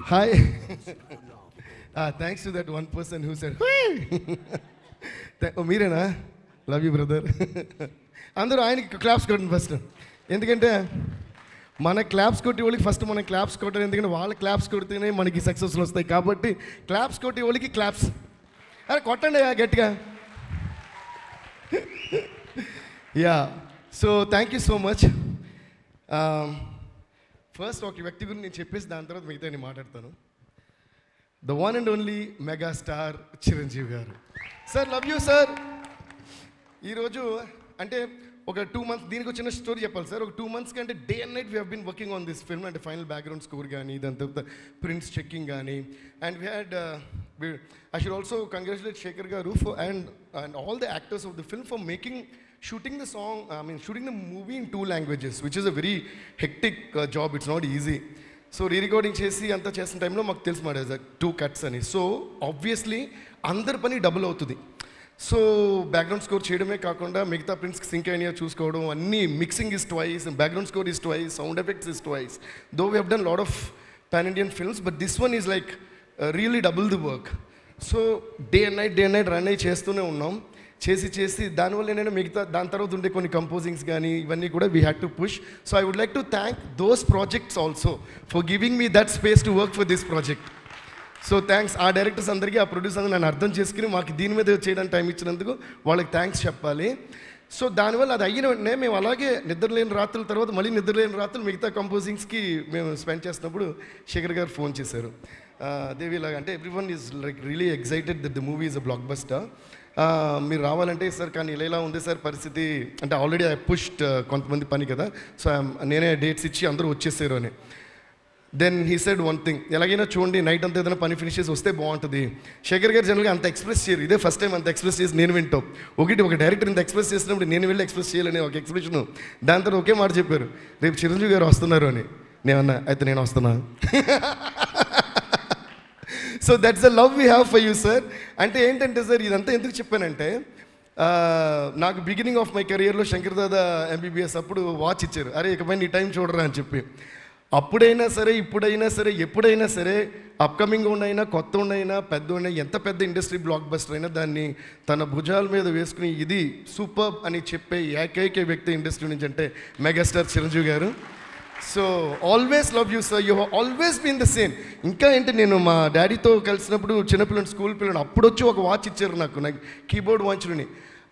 Hi. Thanks to that one person who said, "Hey." Oh, మీరేనా? Love you, brother. అందరూ ఆయనకి claps కొట్టండి first. ఎందుకంటే మన క్లాప్స్ కొట్టి వాళ్ళకి ఫస్ట్ మనం క్లాప్స్ కొట్టాలి. ఎందుకంటే వాళ్ళ క్లాప్స్ కొడితేనే మనకి సక్సెస్లు వస్తాయి. కాబట్టి క్లాప్స్ కొట్టి వాళ్ళకి క్లాప్స్. అరే కొట్టండి గట్టిగా. Yeah, so thank you so much. First ఒక వ్యక్తి గురించి నేను చెప్పేసి దాని తర్వాత మిగతా నేను మాట్లాడతాను. The one and only megastar Chiranjeevi garu. Sir, love you sir. ఈరోజు అంటే ఒక 2 months, దీనికి వచ్చిన స్టోరీ చెప్పాలి సార్. ఒక 2 months కంటే day and night we have been working on this film. అంటే ఫైనల్ బ్యాక్గ్రౌండ్ స్కోర్ కానీ, దాని తర్వాత ప్రింట్స్ చెక్కింగ్ కానీ, and we had I should also congratulate Shekhar garu for and all the actors of the film for shooting the song, shooting the movie in 2 languages, which is a very hectic job. It's not easy. So re-recording చేసి అంతా చేసిన టైంలో మాకు తెలుసు మాట 2 cuts అని. So obviously అందరి పని డబుల్ అవుతుంది. సో బ్యాక్గ్రౌండ్ స్కోర్ చేయడమే కాకుండా మిగతా ప్రింట్స్కి సింక్ అయినా చూసుకోవడం, అన్నీ mixing is twice, background score is twice, sound effects is twice. Though we have done lot of pan Indian films, but this one is like really double the work. So day and night run అయ్యి చేస్తూనే ఉన్నాం. చేసి దానివల్ల ఏంటంటే మిగతా దాని తర్వాత ఉండే కొన్ని కంపోజింగ్స్ కానీ ఇవన్నీ కూడా we had to push. So I would like to thank those projects also for giving me that space to work for this project. So thanks ఆ డైరెక్టర్స్ అందరికీ, ఆ ప్రొడ్యూసర్ అందరూ నన్ను అర్థం చేసుకుని మాకు దీని మీద చేయడానికి టైం ఇచ్చినందుకు వాళ్ళకి థ్యాంక్స్ చెప్పాలి. సో దానివల్ల అది అయిన వెంటనే మేము అలాగే నిద్రలేని రాత్రుల తర్వాత మళ్ళీ నిద్రలేని రాత్రులు మిగతా కంపోజింగ్స్కి మేము స్పెండ్ చేసినప్పుడు శేఖర్ గారు ఫోన్ చేశారు. దేవిలాగా అంటే every one is like really excited that the movie is a block buster. మీరు రావాలంటే సార్, కానీ ఇలా ఉంది సార్ పరిస్థితి అంటే ఆల్రెడీ ఐ పుష్డ్ కొంతమంది పని కదా, సో నేనే డేట్స్ ఇచ్చి అందరూ వచ్చేసారు అని. Then he said one thing, ఎలాగైనా చూడండి నైట్ అంతా ఏదైనా పని ఫినిష్ చేసి వస్తే బాగుంటుంది. శేఖర్ గారు జనరల్గా అంత ఎక్స్ప్రెస్ చేయరు, ఇదే ఫస్ట్ టైం అంత ఎక్స్ప్రెస్ చేసి నేను వింటాం. ఒక డైరెక్టర్ ఇంత ఎక్స్ప్రెస్ చేసినప్పుడు నేను వెళ్ళి ఎక్స్ప్రెస్ చేయాలని ఒక ఎక్స్ప్రెషన్. దాని తర్వాత ఒకే మాట చెప్పారు, రేపు చిరంజీవి గారు వస్తున్నారు అని. నేనన్నా అయితే నేను వస్తున్నా. So that's the love we have for you sir. అంటే ఏంటంటే సార్, ఇదంతా ఎందుకు చెప్పానంటే, నాకు బిగినింగ్ ఆఫ్ మై కెరియర్లో శంకర్ దాదా ఎంబీబీఎస్ అప్పుడు వాచ్ ఇచ్చారు, అరే ఇకపై నీ టైం చూడరా అని చెప్పి. అప్పుడైనా సరే, ఇప్పుడైనా సరే, ఎప్పుడైనా సరే, అప్కమింగ్ ఉండైనా, కొత్త ఉండైనా, పెద్ద ఉండైనా, ఎంత పెద్ద ఇండస్ట్రీ బ్లాక్ బస్టర్ అయినా దాన్ని తన భుజాల మీద వేసుకుని ఇది సూపర్ అని చెప్పే ఏకైక వ్యక్తి ఇండస్ట్రీ నుంచి అంటే megastar Chiranjeevi garu. So always love you sir, you have always been the same. ఇంకా ఏంటి, నేను మా డాడీతో కలిసినప్పుడు చిన్నపిల్లలు స్కూల్ పిల్లలు అప్పుడు వచ్చి ఒక వాచ్ ఇచ్చారు నాకు కీబోర్డ్ వాచ్ని.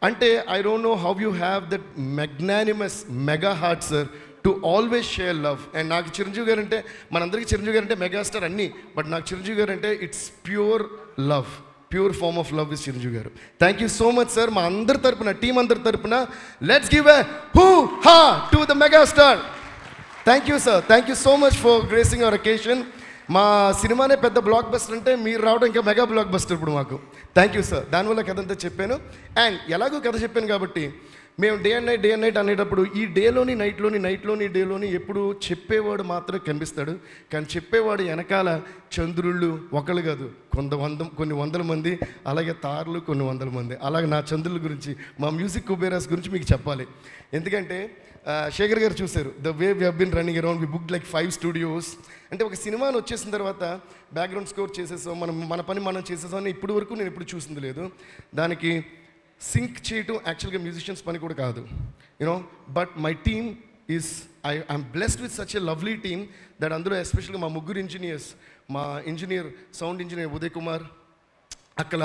అంటే I don't know how you have that magnanimous mega heart sir to always share love. And నాకు చిరంజీవి గారు అంటే, మనందరికీ చిరంజీవి గారు అంటే మెగాస్టార్ అన్నీ, బట్ నాకు చిరంజీవి గారు అంటే it's pure love, pure form of love is Chiranjeevi garu. Thank you so much sir. మా అందరి తరపున, టీం అందరి తరపున let's give a hoo ha to the megastar. Thank you sir, thank you so much for gracing our occasion. మా సినిమానే పెద్ద block buster అంటే మీరు రావడం ఇంకా మెగా బ్లాక్ బస్టర్ ఇప్పుడు మాకు. Thank you sir. దానివల్ల కథ అంతా చెప్పాను. అండ్ ఎలాగో కథ చెప్పాను కాబట్టి మేము డే అండ్ నైట్ అనేటప్పుడు ఈ డేలోని నైట్లోని డేలోని ఎప్పుడు చెప్పేవాడు మాత్రమే కనిపిస్తాడు, కానీ చెప్పేవాడు వెనకాల చంద్రుళ్ళు ఒకళ్ళు కాదు కొన్ని వందల మంది, అలాగే తారలు కొన్ని వందల మంది. అలాగే నా చంద్రుల గురించి, మా మ్యూజిక్ కుబేరాస్ గురించి మీకు చెప్పాలి. ఎందుకంటే శేఖర్ గారు చూశారు the way we have been running around, we book like 5 studios. అంటే ఒక సినిమాని వచ్చేసిన తర్వాత బ్యాక్గ్రౌండ్ స్కోర్ చేసేసాం, మన పని మనం చేసేసాం అని ఇప్పటి వరకు నేను ఎప్పుడు చూసింది లేదు. దానికి సింక్ చేయటం యాక్చువల్గా మ్యూజిషియన్స్ పని కూడా కాదు, you know. But my team is I'm blessed with such a lovely team that అందులో ఎస్పెషల్గా మా ముగ్గురు ఇంజనీర్స్, మా engineer sound engineer Uday Kumar Akkala,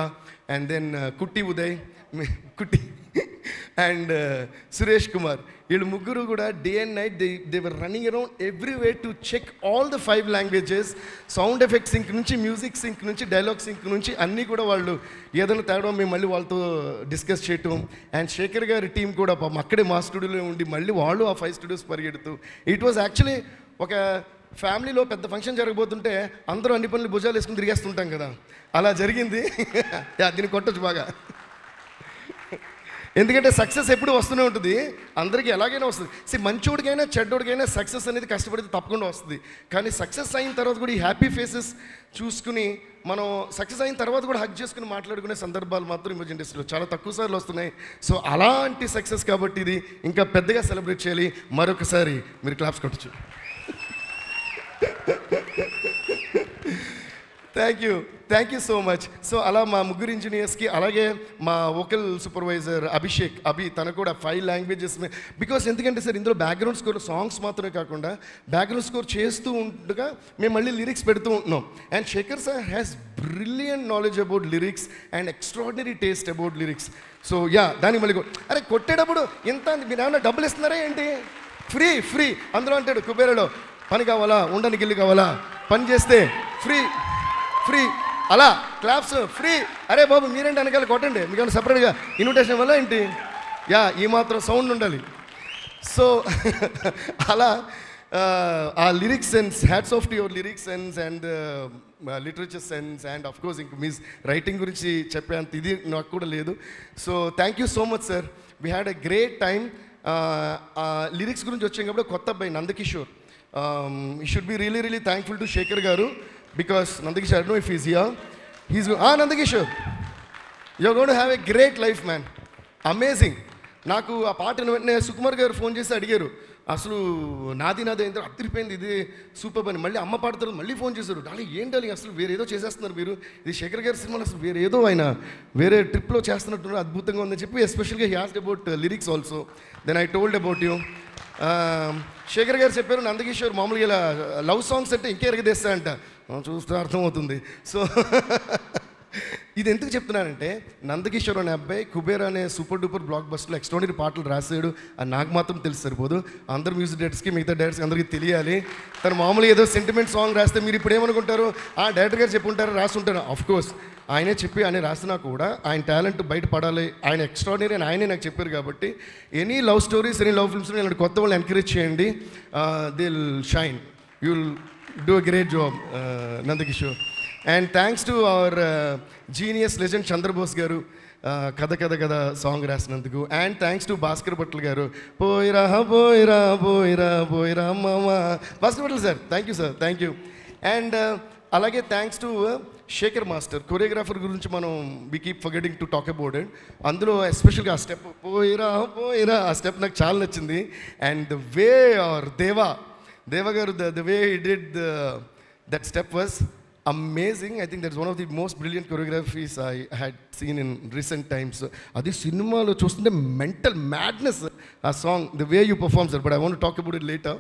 and then Kutti and Suresh Kumar, వీళ్ళు ముగ్గురు కూడా day and night they were running around every way to check all the 5 languages, sound effect sync నుంచి, music sync నుంచి, డైలాగ్ సింక్ నుంచి అన్నీ కూడా వాళ్ళు ఏదైనా తేడా మేము మళ్ళీ వాళ్ళతో డిస్కస్ చేయటం. అండ్ శేఖర్ గారి టీం కూడా పాపం అక్కడే మా స్టూడియోలో ఉండి మళ్ళీ వాళ్ళు ఆ 5 studios పరిగెడుతూ, ఇట్ వాజ్ యాక్చువల్లీ ఒక ఫ్యామిలీలో పెద్ద ఫంక్షన్ జరగబోతుంటే అందరూ అన్ని పనులు భుజాలు వేసుకుని తిరిగేస్తుంటాం కదా, అలా జరిగింది. దీన్ని కొట్టచ్చు బాగా. ఎందుకంటే సక్సెస్ ఎప్పుడు వస్తూనే ఉంటుంది, అందరికీ ఎలాగైనా వస్తుంది. మంచోడికైనా చెడ్డోడికైనా సక్సెస్ అనేది కష్టపడితే తప్పకుండా వస్తుంది. కానీ సక్సెస్ అయిన తర్వాత కూడా ఈ హ్యాపీ ఫేసెస్ చూసుకుని మనం సక్సెస్ అయిన తర్వాత కూడా హక్ చేసుకుని మాట్లాడుకునే సందర్భాలు మాత్రం ఇమేజ్ ఇండస్ట్రీలో చాలా తక్కువ సార్లు వస్తున్నాయి. సో అలాంటి సక్సెస్ కాబట్టి ఇది ఇంకా పెద్దగా సెలబ్రేట్ చేయాలి. మరొకసారి మీరు క్లాప్స్ కొట్టచ్చు. Thank you so much. So అలా మా ముగ్గురు ఇంజనీర్స్కి, అలాగే మా వోకల్ సూపర్వైజర్ అభి తను కూడా 5 లాంగ్వేజెస్ బికాస్ ఎందుకంటే సార్ ఇందులో బ్యాక్గ్రౌండ్ స్కోర్ సాంగ్స్ మాత్రమే కాకుండా బ్యాక్గ్రౌండ్ స్కోర్ చేస్తూ ఉండగా మేము మళ్ళీ లిరిక్స్ పెడుతూ ఉంటున్నాం. And Shekhar sir has brilliant knowledge about lyrics and extraordinary taste about lyrics. So దానికి మళ్ళీ అరే కొట్టేటప్పుడు ఎంత మీరు ఏమన్నా డబ్బులు ఇస్తున్నారా ఏంటి? ఫ్రీ అందులో అంటాడు కుబేరలో, పని కావాలా, ఉండడానికి ఇల్లు కావాలా, పని చేస్తే ఫ్రీ అలా క్లాప్స్ ఫ్రీ. అరే బాబు మీరేంటి వెనకాల కొట్టండి, మీకు సపరేట్గా ఇన్విటేషన్ వల్ల ఏంటి? ఈ మాత్రం సౌండ్ ఉండాలి. సో అలా ఆ lyrics sense, hats off to your lyrics sense and literature sense and of course ఇంక మీ రైటింగ్ గురించి చెప్పేంత ఇది నాకు కూడా లేదు. So thank you so much sir, we had a great time. Lyrics గురించి వచ్చాం కాబట్టి కొత్త అబ్బాయి Nandakishore, you should be really thankful to Shekhar garu because Nandakishore, I don't know if he's here. Nandakishore, you're going to have a great life, man. Amazing. నాకు ఆ పాట వెంటనే సుకుమార్ గారు ఫోన్ చేసి అడిగారు, అసలు నాది ఏంటో అదిరిపోయింది, ఇది సూపర్ అని. మళ్ళీ అమ్మ పాడతారు, మళ్ళీ ఫోన్ చేశారు, డాలి ఏంటి అసలు వేరేదో చేసేస్తున్నారు మీరు, ఇది శేఖర్ గారి సినిమాలో అసలు వేరేదో ఆయన వేరే ట్రిప్లో చేస్తున్నట్టు అద్భుతంగా ఉందని చెప్పి ఎస్పెషల్గా he asked about lyrics also. Then I told about you. Shekhar garu చెప్పారు నందకిషోర్ మామూలుగా ఇలా లవ్ సాంగ్స్ అంటే ఇంకే ఎరగదేస్తా అంట, చూస్తే అర్థమవుతుంది. సో ఇది ఎందుకు చెప్తున్నానంటే నందకిషోర్ అనే అబ్బాయి కుబేర్ అనే సూపర్ డూపర్ బ్లాక్ బస్టర్లో ఎక్స్ట్రాడినరీ పాటలు రాసాడు. అది నాకు మాత్రం తెలిసి సరిపోదు, అందరు మ్యూజిక్ డైరెక్టర్స్కి మిగతా డైరెక్టర్స్కి అందరికీ తెలియాలి. తను మామూలుగా ఏదో సెంటిమెంట్ సాంగ్ రాస్తే మీరు ఇప్పుడు ఏమనుకుంటారు, ఆ డైరెక్టర్ గారు చెప్పుంటారు రాస్తుంటారు. ఆఫ్కోర్స్ ఆయనే చెప్పి ఆయన రాసినా కూడా ఆయన టాలెంట్ బయటపడాలి, ఆయన ఎక్స్ట్రాడినరీ అని ఆయనే నాకు చెప్పారు. కాబట్టి any love stories, any love films ఇలాంటి కొత్త వాళ్ళని ఎంకరేజ్ చేయండి, they will shine, you will do a great job Nandakishore. And thanks to our genius legend Chandrabose garu, కథ సాంగ్ రాసినందుకు. And thanks to Bhaskar Bhatla garu, పోయిరా మామ. Bhaskar Bhatla sir thank you sir, thank you. And అలాగే thanks to Shekhar master, choreographer గురించి మనం we keep forgetting to talk about it. అందులో ఎస్పెషల్గా ఆ స్టెప్ పోయిరా ఆ స్టెప్ నాకు చాలా నచ్చింది. అండ్ ద వే ఆర్ దేవా గారు the way he did that step was amazing. I think that's one of the most brilliant choreographies I had seen in recent times. Adi cinema chustunte mental madness a song, the way you perform sir, but I want to talk about it later.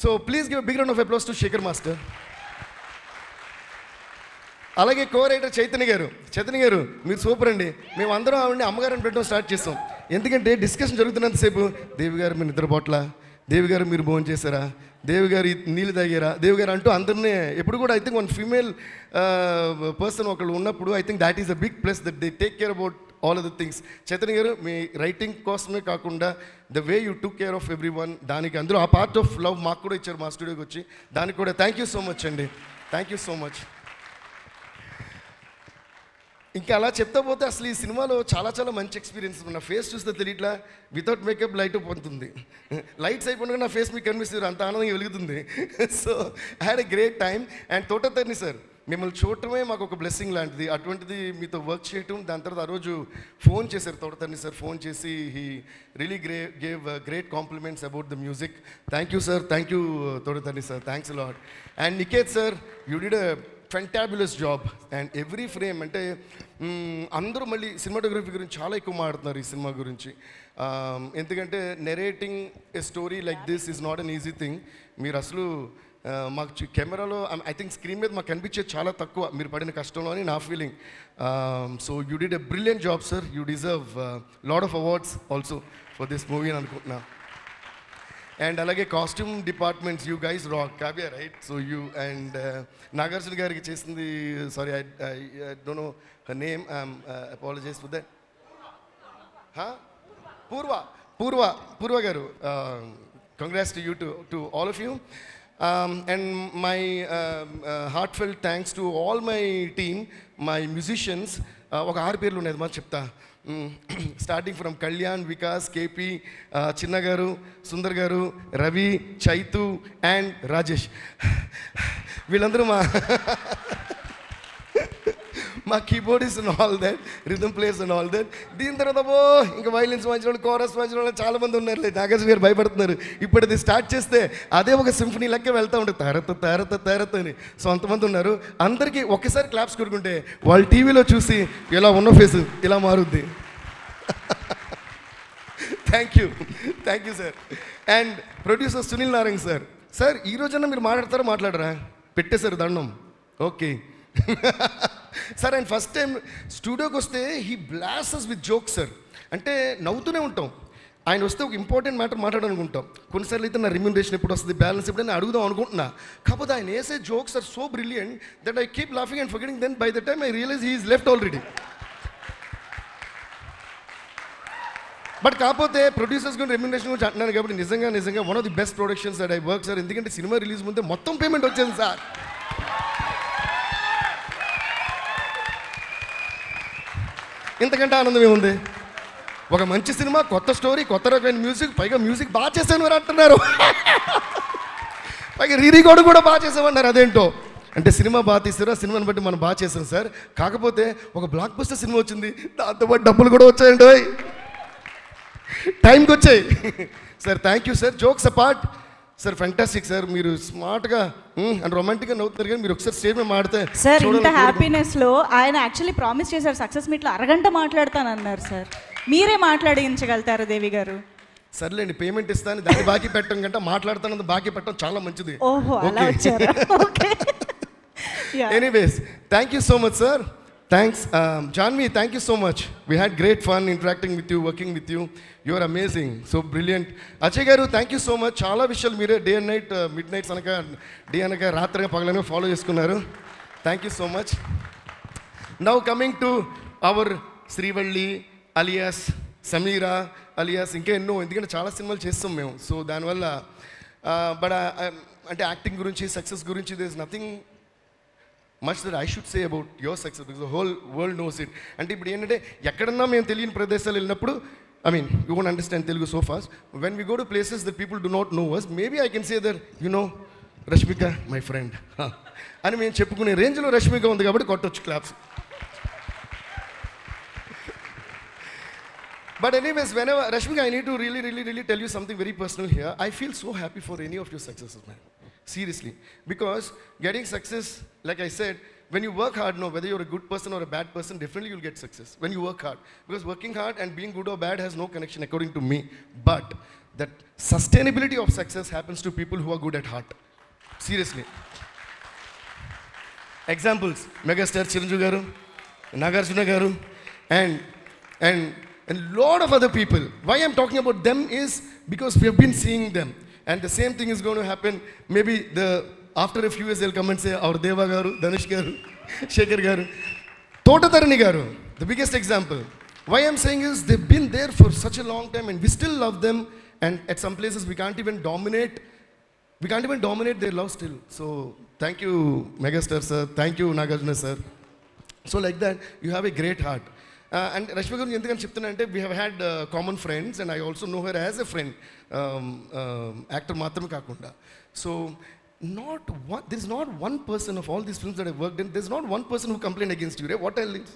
So please give a big round of applause to Shekhar master. అలాగే కో-రైటర్ చైతన్య గారు మీరు super అండి. మేము అందరం ఆవిడని అమ్మగారిని పెట్టడం start చేస్తాం, ఎందుకంటే డిస్కషన్ జరుగుతున్నంతసేపు దేవి గారు మీరు నిద్రపోట్లా, దేవి గారు మీరు భోజనం చేశారా, దేవి గారు నీళ్ళు తాగారా, దేవి గారు అంటూ అందరినీ ఎప్పుడు కూడా I think one female person ఒకళ్ళు ఉన్నప్పుడు I think that is a big plus that they take care about all of the things. Chaitanya garu మీ రైటింగ్ కోసమే కాకుండా the way you took care of everyone, దానికి అందులో ఆ పార్ట్ ఆఫ్ లవ్ మాకు కూడా ఇచ్చారు మా స్టూడియోకి వచ్చి, దానికి కూడా థ్యాంక్ యూ సో మచ్ అండి, థ్యాంక్ యూ సో మచ్. ఇంకా అలా చెప్తా పోతే అసలు ఈ సినిమాలో చాలా మంచి ఎక్స్పీరియన్స్. నా ఫేస్ చూస్తే తెలియట్లా, వితౌట్ మేకప్ లైట్ పొందుతుంది, లైట్స్ అయిపోయినా నా ఫేస్ మీకు కనిపిస్తుంది, అంత ఆనందంగా వెలుగుతుంది. So I had a great time. And Thota Tharani sir మిమ్మల్ని చూడటమే మాకు ఒక బ్లెస్సింగ్ లాంటిది, అటువంటిది మీతో వర్క్ చేయటం. దాని తర్వాత ఆ రోజు ఫోన్ చేశారు తోటతర్ని సార్, ఫోన్ చేసి he really gave great compliments about the music. Thank you sir, thank you Thota Tharani sir, thanks a lot. And Niketh sir you did a fantabulous job. And every frame అంటే అందరూ మళ్ళీ సినిమాటోగ్రఫీ గురించి చాలా ఎక్కువ మాట్లాడుతున్నారు ఈ సినిమా గురించి, ఎందుకంటే narrating a story like this is not an easy thing. మీరు అసలు మాకు కెమెరాలో ఐ థింక్ స్క్రీన్ మీద మాకు కనిపించేది చాలా తక్కువ మీరు పడిన కష్టంలో అని నా ఫీలింగ్. So you did a brilliant job sir, you deserve lot of awards also for this movie అని అనుకుంటున్నా. అండ్ అలాగే costume departments you guys rock, Kavya right, so you and Nagarjuna గారికి చేసింది, sorry I don't know her name, apologize for that. Purva garu, congrats to you to all of you. And my heartfelt thanks to all my team, my musicians. ఒక 6 పేర్లు ఉన్నాయి మనం చెప్తా, starting from Kalyan, Vikas, KP, చిన్న గారు, సుందర్ గారు, రవి, చైతు అండ్ రాజేష్. వీళ్ళందరూ మా keyboardist and all that, rhythm players and all that. దీని తర్వాత ఇంకా వైలిన్స్ వాయించిన వాళ్ళు, కోరస్ వాయించిన వాళ్ళు చాలామంది ఉన్నారు. నాగార్జున గారు భయపడుతున్నారు. ఇప్పుడు ఇది స్టార్ట్ చేస్తే అదే ఒక సింఫనీ లెక్క వెళ్తూ ఉంటుంది, తేరత అని. సో అంతమంది ఉన్నారు. అందరికీ ఒక్కసారి క్లాప్స్ కొడుకుంటే వాళ్ళు టీవీలో చూసి ఇలా ఉన్న ఫేస్ ఇలా మారుద్ది. Thank you sir. And producer Sunil Narayan sir. Sir ఈ రోజన్నా మీరు మాట్లాడరా? పెట్టేశారు దండం. Okay sir. And first time స్టూడియోకి వస్తే he blasters with jokes sir. అంటే నవ్వుతూనే ఉంటాం. ఆయన వస్తే ఒక ఇంపార్టెంట్ మ్యాటర్ మాట్లాడాలనుకుంటాం. కొన్నిసార్లు అయితే నా రెమ్యూనరేషన్ ఎప్పుడు వస్తుంది, బ్యాలెన్స్ ఎప్పుడైనా అడుగుదాం అనుకుంటున్నా. కాకపోతే ఆయన వేసే jokes are so brilliant that I keep laughing and forgetting. Then by the time I realize he is left already. But కాకపోతే ప్రొడ్యూసర్స్ గురించి రెమ్యూనరేషన్ గురించి అంటున్నాను కాబట్టి నిజంగా one of the best productions that I work sir. ఎందుకంటే cinema release ముందే మొత్తం payment వచ్చేది సార్. ఇంతకంటే ఆనందం ఏముంది? ఒక మంచి సినిమా, కొత్త స్టోరీ, కొత్త రకమైన మ్యూజిక్, పైగా మ్యూజిక్ బాగా చేశాను మీరు అంటున్నారు. పైగా రీరికార్డు కూడా బాగా చేసామన్నారు. అదేంటో అంటే సినిమా బాగా తీసారు, ఆ సినిమాని బట్టి మనం బాగా చేసాం సార్. కాకపోతే ఒక బ్లాక్ బస్టర్ సినిమా వచ్చింది, దాంతోపాటు డబ్బులు కూడా వచ్చాయండి, టైంకి వచ్చాయి sir. Thank you sir. Jokes apart sir, fantastic sir. మీరు స్మార్ట్గా అండ్ రొమాంటిక్గా నవ్వుతున్నారు. కానీ మీరు ఒకసారి స్టేజ్ మీద మాడితే సార్, ఇంత హ్యాపీనెస్లో ఆయన యాక్చువల్లీ ప్రామిస్ చేశారు సక్సెస్ మీట్లో అరగంట మాట్లాడతానన్నారు సార్. మీరే మాట్లాడించగలుగుతారు దేవి గారు? సర్లేండి, పేమెంట్ ఇస్తాను, దాన్ని బాకీ పెట్టడం కంటే మాట్లాడుతాను బాకీ పెట్టడం చాలా మంచిది. ఓహో, అలా వచ్చారా? Okay. Anyways, thank you so much sir. Thanks. Janvi, thank you so much. We had great fun interacting with you, working with you. You are amazing. So brilliant. Ajay Garu, thank you so much. Chala vishayalu mere day and night, midnight anaka, day anaka, ratraga pagalana follow chestunnaru. Thank you so much. Now coming to our Srivalli alias Sameera alias inke enno, endukante chala cinemalu chestam memu. So dani valla but ante acting gurinchi, success gurinchi, there is nothing much that I should say about your success because the whole world knows it. అంటే ఇప్పుడు ఏంటంటే ఎక్కడన్నా మేము తెలియని ప్రదేశాలు వెళ్ళినప్పుడు, I mean, you won't understand Telugu so fast. When we go to places that people do not know us, maybe I can say that, you know, Rashmika, my friend. అని మేము చెప్పుకునే రేంజ్లో రష్మిక ఉంది కాబట్టి కొట్టొచ్చు claps. But anyways, whenever, Rashmika, I need to really tell you something very personal here. I feel so happy for any of your successes, man. Seriously. Because getting success, like I said, when you work hard, no, whether you're a good person or a bad person, definitely you'll get success when you work hard. Because working hard and being good or bad has no connection according to me. But that sustainability of success happens to people who are good at heart. Seriously. Examples, megastar Chiranjeevi garu, Nagarjuna garu, and lot of other people. Why I'm talking about them is because we have been seeing them. And the same thing is going to happen. Maybe after a few years they'll come and say, our Deva garu, Dhanush garu, Shekhar garu, Tota Tarini garu, the biggest example. Why I'm saying is they've been there for such a long time and we still love them. And at some places we can't even dominate their love still. So thank you, Megastar sir. Thank you, Nagarjuna sir. So like that, you have a great heart. And Rashmika garu endukani cheptunna ante we have had common friends and I also know her as a friend, actor maatrame kaakunda. So there is not one person of all these films that I worked in, there is not one person who complained against you, right? What else?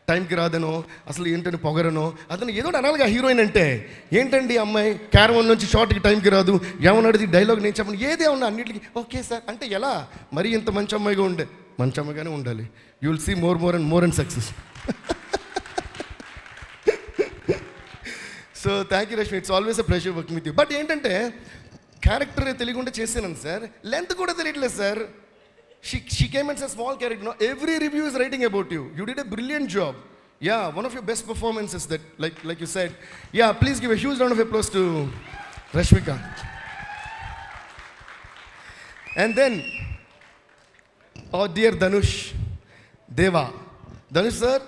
Time ki raadano, asalu entani pogarano, adana edo analaga heroine ante entandi ammayi caravan nunchi shot ki time ki raadu, yavanadi dialogue nenu cheppanu edi unna annitiki okay sir ante ela mari inta manchi ammayiga unde manchi ammayigane undali. You will see more and success. So thank you Rashmi, it's always a pleasure working with you. But ఏంటంటే character తెలియకుండా చేశాను sir, length కూడా తెలియట్లేదు sir. She came and said small character. No, every review is writing about you. You did a brilliant job. Yeah, one of your best performances that like you said. Yeah, please give a huge round of applause to Rashmika. And then oh dear Dhanush, Deva. Dhanush sir,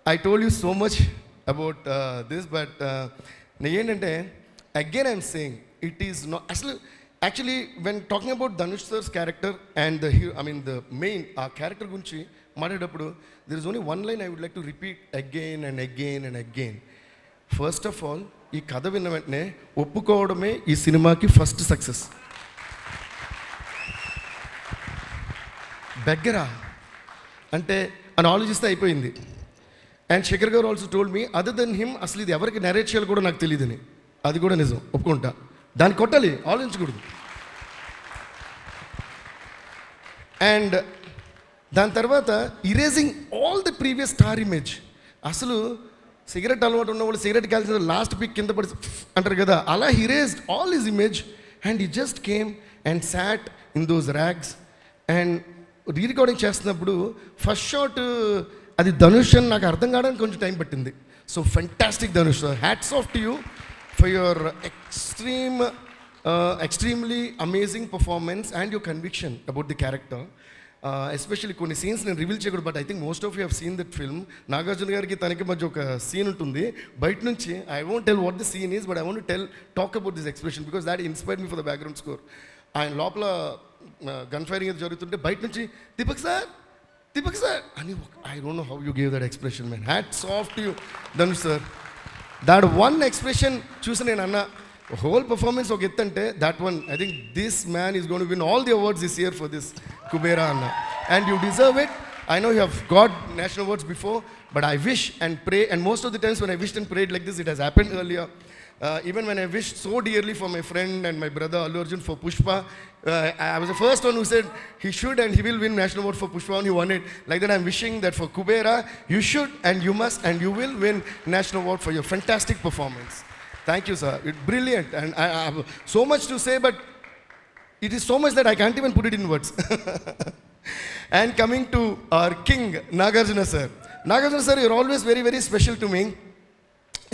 I told you so much about this, but ఏంటంటే again I'm saying it is not actually when talking about Dhanush sir's character and the hero, I mean the main character గురించి మాట్లాడేటప్పుడు there is only one line I would like to repeat again and again. First of all, ఈ కథ విన్న వెంటనే ఒప్పుకోవడమే ఈ సినిమాకి first success. బెగ్గరా అంటే అని ఆలోచిస్తే అయిపోయింది. And Shekhar garu also told me other then him అసలు ఇది ఎవరికి నరేట్ చేయాలో కూడా నాకు తెలియదని. అది కూడా నిజం, ఒప్పుకుంటా. దాన్ని కొట్టాలి, ఆలోచించకూడదు. అండ్ దాని తర్వాత erasing all the previous star image. అసలు సిగరెట్ అలవాటు ఉన్న వాళ్ళు సిగరెట్ కాల్చిన లాస్ట్ పిక్ కింద పడి అంటారు కదా, అలా he erased all his image and he just came and sat in those rags. And re recording చేస్తున్నప్పుడు ఫస్ట్ షాట్ అది ధనుష్ అని నాకు అర్థం కావడానికి కొంచెం టైం పట్టింది. So fantastic Dhanush, hats off to you for your extremely amazing performance and your conviction about the character. Especially కొన్ని scenes నేను రివీల్ చేయకూడదు, but I think most of you have seen that film. Nagarjuna గారికి తనకి మధ్య ఒక scene ఉంటుంది బయట నుంచి. I won't tell what the scene is, but I want talk about this expression because that inspired me for the background score. ఆయన లోపల gun firing ఏదో జరుగుతుంటే బయట నుంచి దీపక్ సార్ అని, I don't know how you gave that expression man. Hats off to you Dhanush sir. That one expression చూసి నేను అన్న హోల్ పర్ఫార్మెన్స్ ఒక ఎత్తు అంటే that one, I think this man is gonna win all the awards this year for this Kubera అన్న. And you deserve it. I know you have got national awards before, but I wish and pray, and most of the times when I wished and prayed like this, it has happened earlier. Even when I wished so dearly for my friend and my brother Allu Arjun for Pushpa, I was the first one who said he should and he will win national award for Pushpa, and he won it. Like that, I'm wishing that for Kubera, you should and you must and you will win national award for your fantastic performance. Thank you, sir. It's brilliant, and I have so much to say, but it is so much that I can't even put it in words. And coming to our king, Nagarjuna sir. Nagarjuna sir, you're always very, very special to me.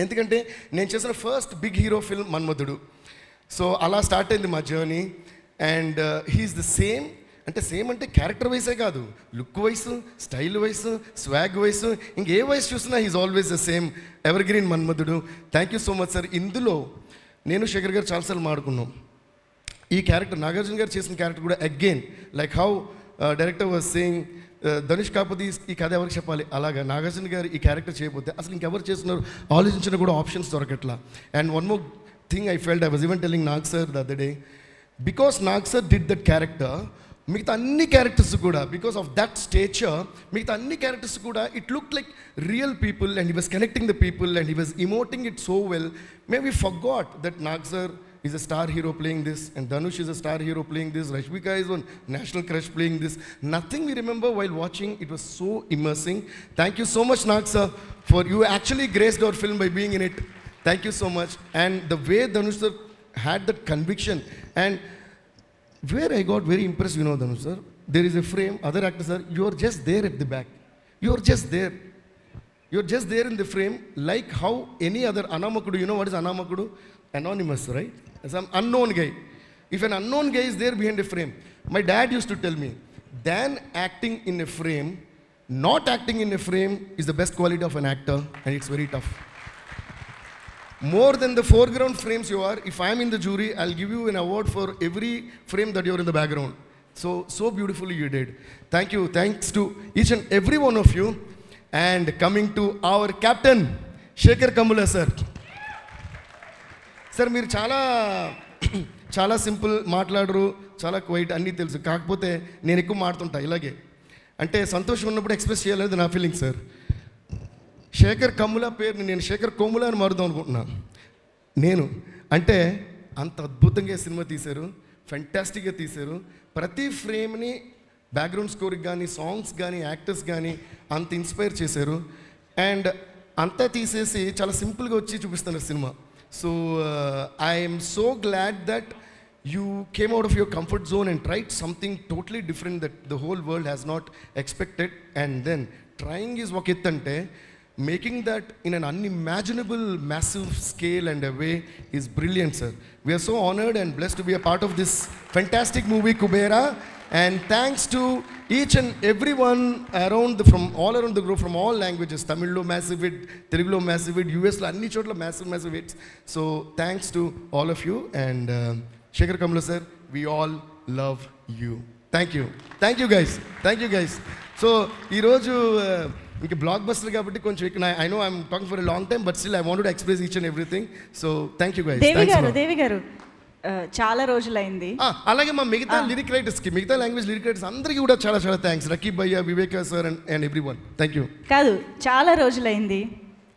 ఎందుకంటే నేను చేసిన first big hero film Manmadhudu. So అలా start అయింది మా journey. And he's the same, అంటే same అంటే character వైసే కాదు, look wise, style wise, swag wise, ఇంకే వైస్ చూసినా he's always the same evergreen Manmadhudu. Thank you so much sir. ఇందులో నేను శేఖర్ గారు చాలాసార్లు మాడుకున్నాం. ఈ క్యారెక్టర్ నాగార్జున గారు చేసిన క్యారెక్టర్ కూడా again like how director was saying Dhanush కాకపోతే ఈ కథ ఎవరికి చెప్పాలి, అలాగా నాగార్జున గారు ఈ క్యారెక్టర్ చేయకపోతే అసలు ఇంకెవరు చేస్తున్నారు ఆలోచించిన కూడా ఆప్షన్స్ దొరకట్లా. And one more thing I felt, I was even telling Nag sir the other day, because Nag sir did that character, మిగతా అన్ని క్యారెక్టర్స్ కూడా బికాస్ ఆఫ్ దట్ స్టేచర్, మిగతా అన్ని క్యారెక్టర్స్ కూడా it look like real people and he was connecting the people and he was emoting it so well. May we forgot that Nag sir is a star hero playing this, and Dhanush is a star hero playing this, Rashmika is one national crush playing this. Nothing we remember while watching. It was so immersing. Thank you so much, Nag sir, for you actually graced our film by being in it. Thank you so much. And the way Dhanush sir had that conviction, and where I got very impressed, you know, Dhanush sir, there is a frame, other actors are, you are just there at the back. You are just there. You are just there in the frame, like how any other Anamakudu, you know what is Anamakudu? Anonymous, right? Some unknown guy. If an unknown guy is there behind a frame, my dad used to tell me, than acting in a frame, not acting in a frame is the best quality of an actor, and it's very tough. More than the foreground frames you are, if I'm in the jury, I'll give you an award for every frame that you're in the background. So beautifully you did. Thank you. Thanks to each and every one of you. And coming to our captain, Shekhar Kammula sir. Sir మీరు చాలా simple మాట్లాడరు, చాలా quiet, అన్నీ తెలుసు. కాకపోతే నేను ఎక్కువ మాడుతుంటా ఇలాగే, అంటే సంతోషం ఉన్నప్పుడు ఎక్స్ప్రెస్ చేయాలనేది నా ఫీలింగ్ సార్. శేఖర్ కమ్ముల పేరుని నేను శేఖర్ కొమ్ముల అని మారుదాం అనుకుంటున్నాను. నేను అంటే అంత అద్భుతంగా సినిమా తీశారు, ఫెంటాస్టిక్గా తీశారు. ప్రతి ఫ్రేమ్ని బ్యాక్గ్రౌండ్ స్కోర్కి కానీ, సాంగ్స్ కానీ, యాక్టర్స్ కానీ అంత ఇన్స్పైర్ చేశారు. అండ్ అంతా తీసేసి చాలా సింపుల్గా వచ్చి చూపిస్తున్నారు cinema. So I am so glad that you came out of your comfort zone and tried something totally different that the whole world has not expected, and then trying is vakitante, making that in an unimaginable massive scale and a way is brilliant, sir. We are so honored and blessed to be a part of this fantastic movie Kubera, and thanks to each and everyone from all around the globe, from all languages. Tamil lo massive hit, Telugu lo massive hit, US lo anni chotla massive hits. So thanks to all of you, and Shekhar Kammula sir, we all love you. Thank you guys. So ee roju inka blockbuster kabatti koncham I know I'm talking for a long time, but still I wanted to express each and everything. So thank you guys. Devi garu చాలా రోజులైంది. అలాగే మా మిగతా lyric రైటర్స్కి, మిగతా language lyric writers అందరికీ కూడా చాలా చాలా థ్యాంక్స్. రకీబ్ భయ్య, Viveka sir and everyone, thank you. కాదు, చాలా రోజులైంది.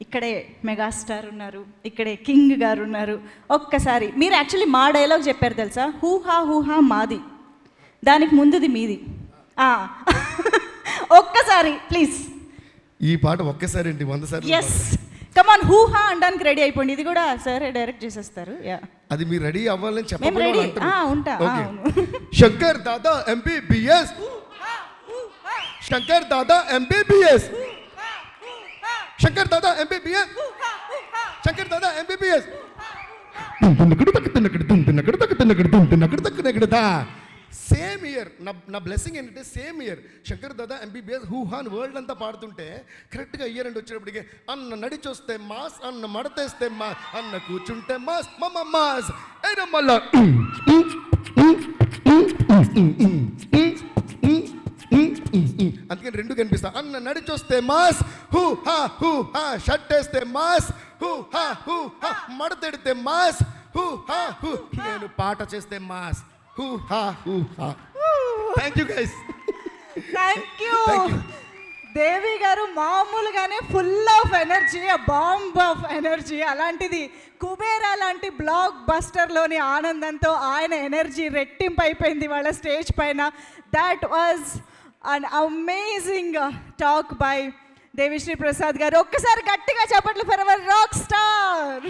ఇక్కడే మెగాస్టార్ ఉన్నారు, ఇక్కడే కింగ్ గారు ఉన్నారు. ఒక్కసారి మీరు యాక్చువల్లీ మా డైలాగ్ చెప్పారు తెలుసా, హూహా మాది, దానికి ముందుది మీది. ఒక్కసారి ప్లీజ్. ఈ పాట ఒక్కసారి ఏంటి 100 సార్లు. ఎస్, కమాన్, హూహా అనడానికి రెడీ అయిపోండి. ఇది కూడా సార్ డైరెక్ట్ చేసేస్తారు. అది మీరు రెడీ అవ్వాలని మేము రెడీ చెప్పండి. ఉంటా. Shankar Dada MBBS, Shankar Dada MBBS, Shankar Dada MBBS, Shankar Dada MBBS. Same year నా బ్లెస్సింగ్ ఏంటంటే same year Shankar Dada MBBS హూహాన్ world అంతా పాడుతుంటే కరెక్ట్గా ఇయర్ అండ్ వచ్చేటప్పటికి అన్న నడిచొస్తే మాస్, అన్న మడతేస్తే మాస్, అన్న కూర్చుంటే మాస్, మమ్మ మాస్ మళ్ళా. అందుకని రెండు కనిపిస్తా. అన్న నడిచొస్తే మాస్, హూ హా షర్ట్ వేస్తే మాస్, హూ హా మడతెడితే మాస్, హూ హా నేను పాట చేస్తే mass, hoo ha. Thank you guys. Thank you. Devi garu మామూలుగానే full of energy, bomb of energy. అలాంటిది కుబేరా లాంటి బ్లాక్ బస్టర్లోని ఆనందంతో ఆయన ఎనర్జీ రెట్టింపు అయిపోయింది వాళ్ళ స్టేజ్ పైన. That was an amazing talk by Devi Sri Prasad garu. ఒక్కసారి గట్టిగా చెప్పట్లు ఫర్ అవర్ రాక్ స్టార్.